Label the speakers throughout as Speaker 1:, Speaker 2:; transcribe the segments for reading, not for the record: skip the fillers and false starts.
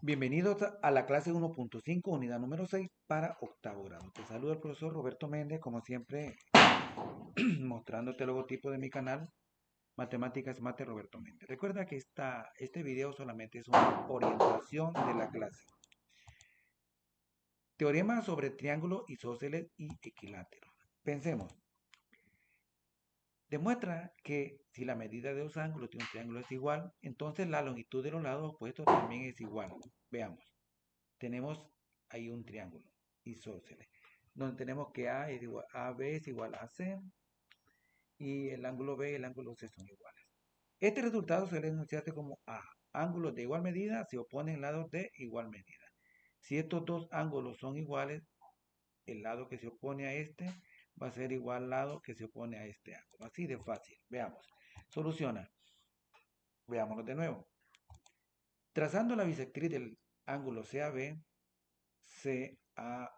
Speaker 1: Bienvenidos a la clase 1.5, unidad número 6 para octavo grado. Te saluda el profesor Roberto Méndez, como siempre, mostrándote el logotipo de mi canal, Matemáticas Mate Roberto Méndez. Recuerda que este video solamente es una orientación de la clase. Teorema sobre triángulos isósceles y equiláteros. Pensemos. Demuestra que si la medida de los ángulos de un triángulo es igual, entonces la longitud de los lados opuestos también es igual. Veamos. Tenemos ahí un triángulo isósceles, donde tenemos que AB es igual a C y el ángulo B y el ángulo C son iguales. Este resultado suele enunciarse como A. Ángulos de igual medida se oponen lados de igual medida. Si estos dos ángulos son iguales, el lado que se opone a este va a ser igual al lado que se opone a este ángulo. Así de fácil. Veamos. Soluciona. Veámoslo de nuevo. Trazando la bisectriz del ángulo CAB, CAB,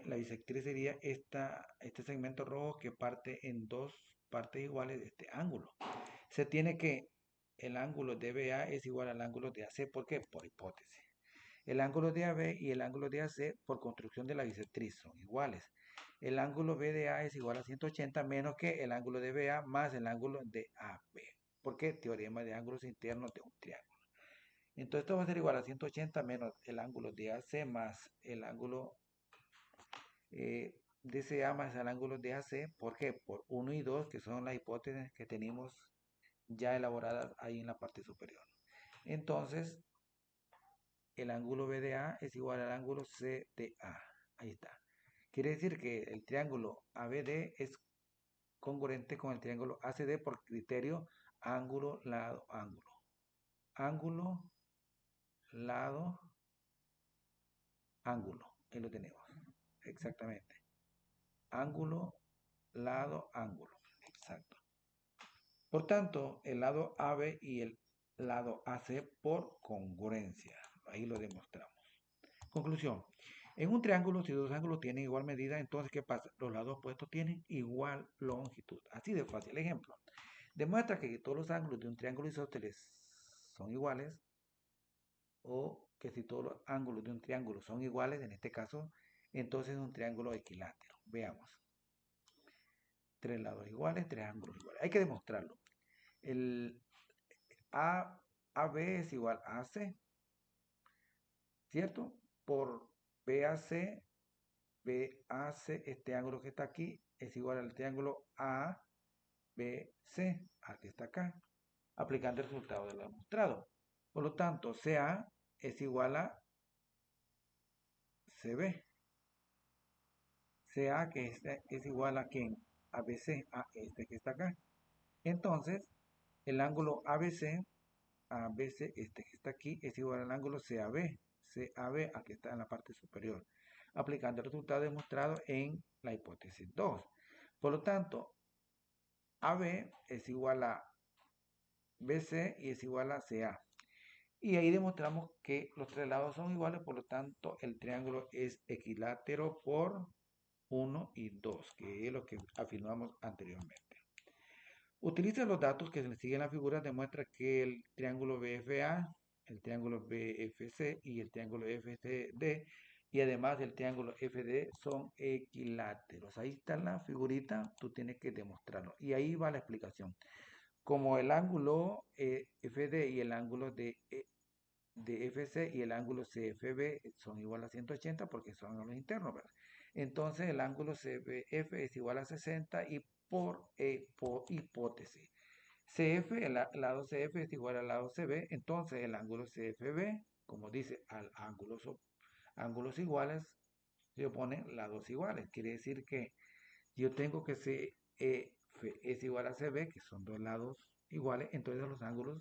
Speaker 1: la bisectriz sería este segmento rojo que parte en dos partes iguales de este ángulo. Se tiene que el ángulo de BA es igual al ángulo de AC. ¿Por qué? Por hipótesis. El ángulo de AB y el ángulo de AC por construcción de la bisectriz son iguales. El ángulo BDA es igual a 180 menos que el ángulo de BA más el ángulo de AB. ¿Por qué? Teorema de ángulos internos de un triángulo. Entonces esto va a ser igual a 180 menos el ángulo de AC más el ángulo DCA más el ángulo de AC. ¿Por qué? Por 1 y 2, que son las hipótesis que tenemos ya elaboradas ahí en la parte superior. Entonces, el ángulo BDA es igual al ángulo CDA. Ahí está. Quiere decir que el triángulo ABD es congruente con el triángulo ACD por criterio ángulo, lado, ángulo. Ángulo, lado, ángulo. Ahí lo tenemos. Exactamente. Ángulo, lado, ángulo. Exacto. Por tanto, el lado AB y el lado AC por congruencia. Ahí lo demostramos. Conclusión. En un triángulo, si dos ángulos tienen igual medida, entonces, ¿qué pasa? Los lados opuestos tienen igual longitud. Así de fácil. Ejemplo. Demuestra que todos los ángulos de un triángulo isósceles son iguales, o que si todos los ángulos de un triángulo son iguales, en este caso, entonces es un triángulo equilátero. Veamos. Tres lados iguales, tres ángulos iguales. Hay que demostrarlo. El AB es igual a AC, ¿cierto? Por BAC, este ángulo que está aquí, es igual al triángulo ABC, al que está acá, aplicando el resultado de lo demostrado. Por lo tanto, CA es igual a CB. CA que es igual a ¿quién? ABC, a este que está acá. Entonces, el ángulo ABC, este que está aquí, es igual al ángulo CAB, al que está en la parte superior, aplicando el resultado demostrado en la hipótesis 2. Por lo tanto, AB es igual a BC y es igual a CA. Y ahí demostramos que los tres lados son iguales, por lo tanto, el triángulo es equilátero por 1 y 2, que es lo que afirmamos anteriormente. Utiliza los datos que se le siguen en la figura, demuestra que el triángulo BFA, el triángulo BFC y el triángulo FCD y además el triángulo FD son equiláteros. Ahí está la figurita, tú tienes que demostrarlo. Y ahí va la explicación. Como el ángulo FD y el ángulo de FC y el ángulo CFB son igual a 180 porque son ángulos internos, ¿verdad? Entonces el ángulo CBF es igual a 60 y por hipótesis. CF, el lado CF es igual al lado CB, entonces el ángulo CFB, como dice, al ángulos iguales se oponen lados iguales. Quiere decir que yo tengo que CF es igual a CB, que son dos lados iguales, entonces los ángulos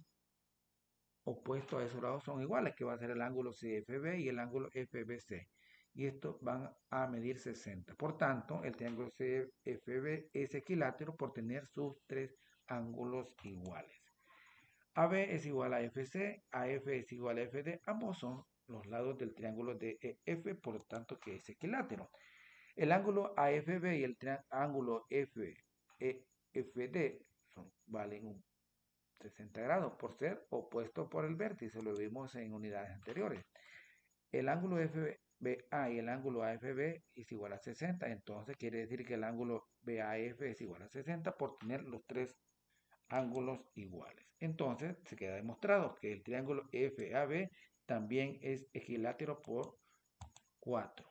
Speaker 1: opuestos a esos lados son iguales, que va a ser el ángulo CFB y el ángulo FBC. Y estos van a medir 60. Por tanto, el triángulo CFB es equilátero por tener sus tres ángulos iguales. AB es igual a FC, AF es igual a FD. Ambos son los lados del triángulo de EF, por lo tanto que es equilátero. El ángulo AFB y el ángulo FD valen 60 grados por ser opuesto por el vértice, lo vimos en unidades anteriores. El ángulo FBA y el ángulo AFB es igual a 60, entonces quiere decir que el ángulo BAF es igual a 60 por tener los tres ángulos iguales. Entonces se queda demostrado que el triángulo FAB también es equilátero por 4.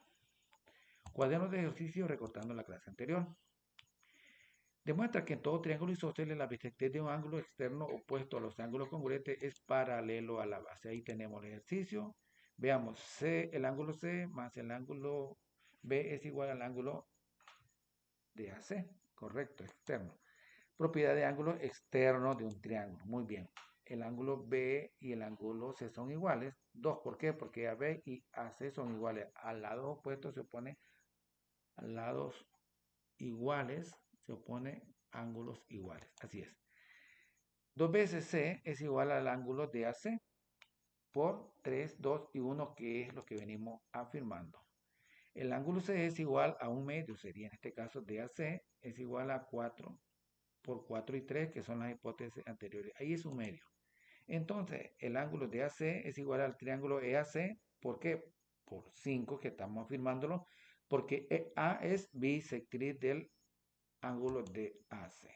Speaker 1: Cuaderno de ejercicio recortando la clase anterior. Demuestra que en todo triángulo isósceles la bisectriz de un ángulo externo opuesto a los ángulos congruentes es paralelo a la base. Ahí tenemos el ejercicio. Veamos, el ángulo C más el ángulo B es igual al ángulo de AC, correcto, externo. Propiedad de ángulo externo de un triángulo. Muy bien. El ángulo B y el ángulo C son iguales. 2, ¿por qué? Porque AB y AC son iguales. Al lado opuesto se opone a lados iguales, se opone ángulos iguales. Así es. 2 veces C es igual al ángulo de AC por 3, 2 y 1, que es lo que venimos afirmando. El ángulo C es igual a un medio, sería en este caso DAC es igual a 4 por 4 y 3, que son las hipótesis anteriores. Ahí es un medio. Entonces, el ángulo de AC es igual al triángulo EAC. ¿Por qué? Por 5, que estamos afirmándolo, porque A es bisectriz del ángulo de AC.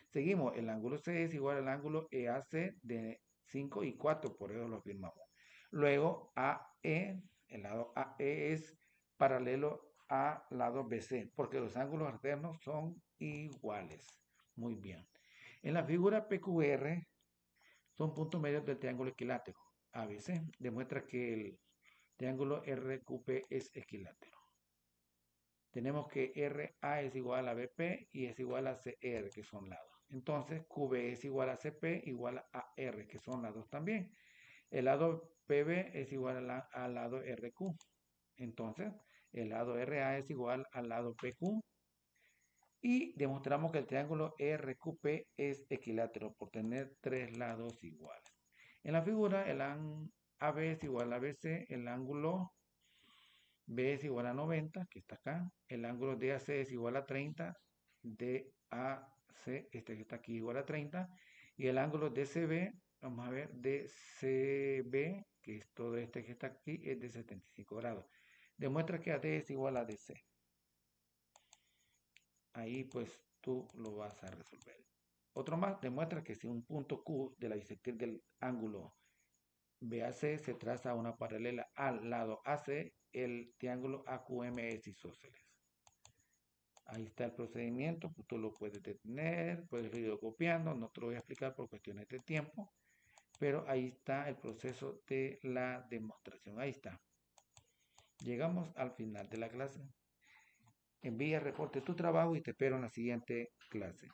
Speaker 1: Seguimos, el ángulo C es igual al ángulo EAC de 5 y 4, por eso lo afirmamos. Luego, AE, el lado AE es paralelo al lado BC, porque los ángulos alternos son iguales. Muy bien. En la figura PQR son puntos medios del triángulo equilátero ABC. Demuestra que el triángulo RQP es equilátero. Tenemos que RA es igual a BP y es igual a CR, que son lados. Entonces, QB es igual a CP igual a AR, que son lados también. El lado PB es igual al lado RQ. Entonces, el lado RA es igual al lado PQ. Y demostramos que el triángulo RQP es equilátero por tener tres lados iguales. En la figura, el AB es igual a BC, el ángulo B es igual a 90, que está acá. El ángulo DAC es igual a 30. DAC, este que está aquí, igual a 30. Y el ángulo DCB, vamos a ver, DCB, que es todo este que está aquí, es de 75 grados. Demuestra que AD es igual a DC. Ahí pues tú lo vas a resolver. Otro más demuestra que si un punto Q de la bisectriz del ángulo BAC se traza una paralela al lado AC, el triángulo AQM es isósceles. Ahí está el procedimiento, pues tú lo puedes detener, puedes ir copiando, no te lo voy a explicar por cuestiones de tiempo, pero ahí está el proceso de la demostración, ahí está. Llegamos al final de la clase. Envía reporte tu trabajo y te espero en la siguiente clase.